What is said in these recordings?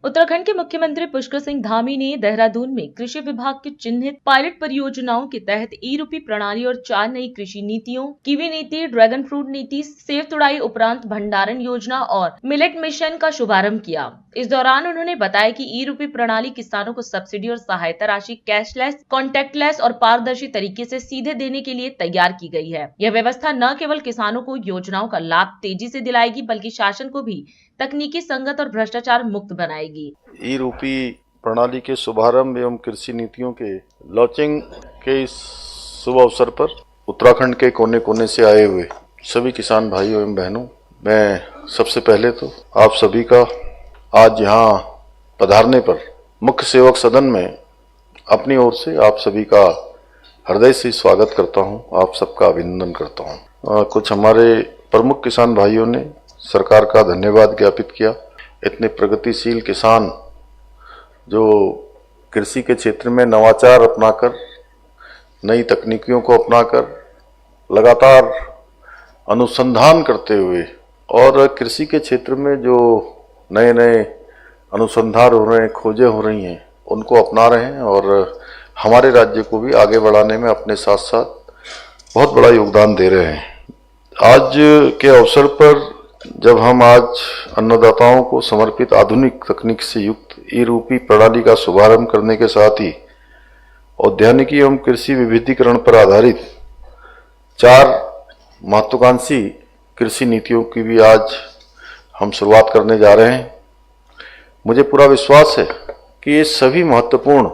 उत्तराखंड के मुख्यमंत्री पुष्कर सिंह धामी ने देहरादून में कृषि विभाग के चिन्हित पायलट परियोजनाओं के तहत ई-रूपी प्रणाली और 4 नई कृषि नीतियों, कीवी नीति, ड्रैगन फ्रूट नीति, सेब तुड़ाई उपरांत भंडारण योजना और मिलेट मिशन का शुभारंभ किया। इस दौरान उन्होंने बताया कि ई-रूपी प्रणाली किसानों को सब्सिडी और सहायता राशि कैशलेस, कॉन्टेक्टलेस और पारदर्शी तरीके से सीधे देने के लिए तैयार की गई है। यह व्यवस्था न केवल किसानों को योजनाओं का लाभ तेजी से दिलाएगी, बल्कि शासन को भी तकनीकी संगत और भ्रष्टाचार मुक्त बनाएगी। ई-रूपी प्रणाली के शुभारंभ एवं कृषि नीतियों के लॉन्चिंग के इस शुभ अवसर पर उत्तराखंड के कोने कोने से आए हुए सभी किसान भाइयों एवं बहनों, मैं सबसे पहले तो आप सभी का आज यहाँ पधारने पर मुख्य सेवक सदन में अपनी ओर से आप सभी का हृदय से स्वागत करता हूँ, आप सबका अभिनंदन करता हूँ। कुछ हमारे प्रमुख किसान भाइयों ने सरकार का धन्यवाद ज्ञापित किया। इतने प्रगतिशील किसान जो कृषि के क्षेत्र में नवाचार अपनाकर, नई तकनीकियों को अपनाकर लगातार अनुसंधान करते हुए और कृषि के क्षेत्र में जो नए नए अनुसंधान हो रहे हैं, खोजें हो रही हैं, उनको अपना रहे हैं और हमारे राज्य को भी आगे बढ़ाने में अपने साथ साथ बहुत बड़ा योगदान दे रहे हैं। आज के अवसर पर जब हम आज अन्नदाताओं को समर्पित आधुनिक तकनीक से युक्त ई-रूपी प्रणाली का शुभारंभ करने के साथ ही औद्यानिकी एवं कृषि विविधीकरण पर आधारित 4 महत्वाकांक्षी कृषि नीतियों की भी आज हम शुरुआत करने जा रहे हैं। मुझे पूरा विश्वास है कि ये सभी महत्वपूर्ण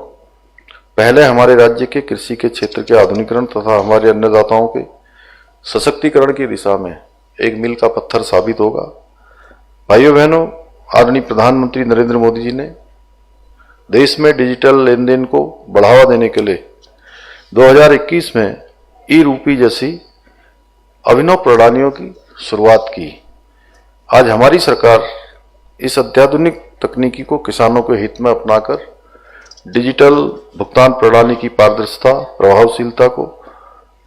पहले हमारे राज्य के कृषि के क्षेत्र के आधुनिकीकरण तथा हमारे अन्नदाताओं के सशक्तिकरण की दिशा में एक मील का पत्थर साबित होगा। भाइयों बहनों, आदरणीय प्रधानमंत्री नरेंद्र मोदी जी ने देश में डिजिटल लेन देन को बढ़ावा देने के लिए 2021 में ई-रूपी जैसी अभिनव प्रणालियों की शुरुआत की। आज हमारी सरकार इस अत्याधुनिक तकनीकी को किसानों के हित में अपनाकर डिजिटल भुगतान प्रणाली की पारदर्शिता, प्रभावशीलता को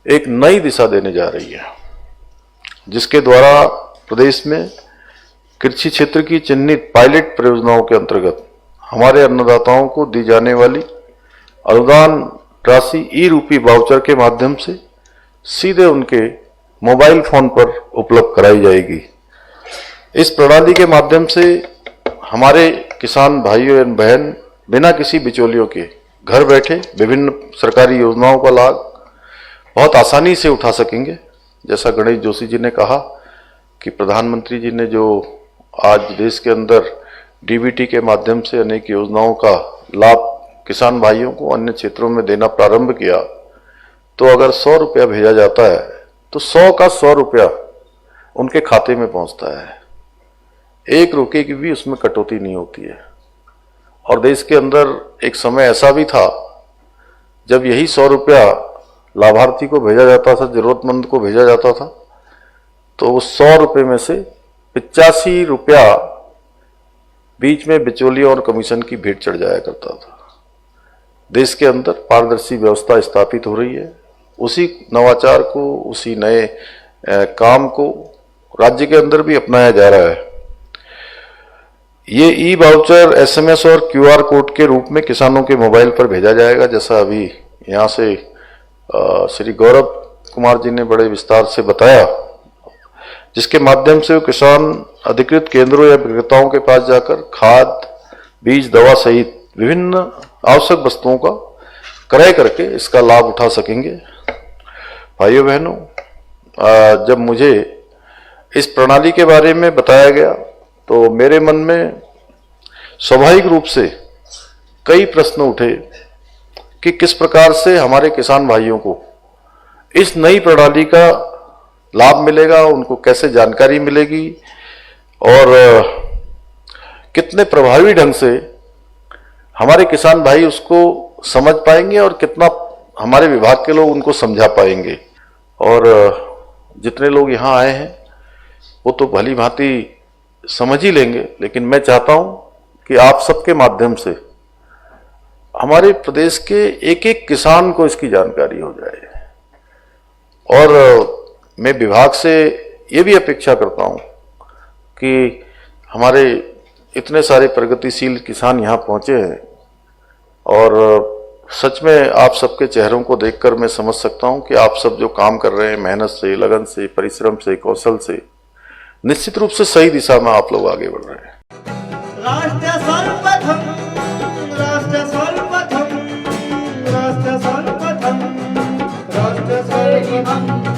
एक नई दिशा देने जा रही है, जिसके द्वारा प्रदेश में कृषि क्षेत्र की चिन्हित पायलट परियोजनाओं के अंतर्गत हमारे अन्नदाताओं को दी जाने वाली अनुदान राशि ई-रूपी वाउचर के माध्यम से सीधे उनके मोबाइल फोन पर उपलब्ध कराई जाएगी। इस प्रणाली के माध्यम से हमारे किसान भाइयों एवं बहन बिना किसी बिचौलियों के घर बैठे विभिन्न सरकारी योजनाओं का लाभ बहुत आसानी से उठा सकेंगे। जैसा गणेश जोशी जी ने कहा कि प्रधानमंत्री जी ने जो आज देश के अंदर डीबीटी के माध्यम से अनेक योजनाओं का लाभ किसान भाइयों को अन्य क्षेत्रों में देना प्रारंभ किया, तो अगर 100 रुपया भेजा जाता है तो 100 का 100 रुपया उनके खाते में पहुंचता है। 1 रुपये की भी उसमें कटौती नहीं होती है। और देश के अंदर एक समय ऐसा भी था जब यही 100 रुपया लाभार्थी को भेजा जाता था, जरूरतमंद को भेजा जाता था, तो उस 100 रुपये में से 85 रुपया बीच में बिचौलियों और कमीशन की भेंट चढ़ जाया करता था। देश के अंदर पारदर्शी व्यवस्था स्थापित हो रही है। उसी नवाचार को, उसी नए काम को राज्य के अंदर भी अपनाया जा रहा है। ये ई वाउचर SMS और QR कोड के रूप में किसानों के मोबाइल पर भेजा जाएगा, जैसा अभी यहाँ से श्री गौरव कुमार जी ने बड़े विस्तार से बताया, जिसके माध्यम से वो किसान अधिकृत केंद्रों या विक्रेताओं के पास जाकर खाद, बीज, दवा सहित विभिन्न आवश्यक वस्तुओं का क्रय करके इसका लाभ उठा सकेंगे। भाइयों बहनों, जब मुझे इस प्रणाली के बारे में बताया गया तो मेरे मन में स्वाभाविक रूप से कई प्रश्न उठे कि किस प्रकार से हमारे किसान भाइयों को इस नई प्रणाली का लाभ मिलेगा, उनको कैसे जानकारी मिलेगी और कितने प्रभावी ढंग से हमारे किसान भाई उसको समझ पाएंगे और कितना हमारे विभाग के लोग उनको समझा पाएंगे। और जितने लोग यहाँ आए हैं वो तो भली भांति समझ ही लेंगे, लेकिन मैं चाहता हूं कि आप सबके माध्यम से हमारे प्रदेश के एक एक किसान को इसकी जानकारी हो जाए। और मैं विभाग से ये भी अपेक्षा करता हूं कि हमारे इतने सारे प्रगतिशील किसान यहाँ पहुंचे हैं और सच में आप सबके चेहरों को देखकर मैं समझ सकता हूं कि आप सब जो काम कर रहे हैं मेहनत से, लगन से, परिश्रम से, कौशल से, निश्चित रूप से सही दिशा में आप लोग आगे बढ़ रहे हैं। राष्ट्रीय स्तर पर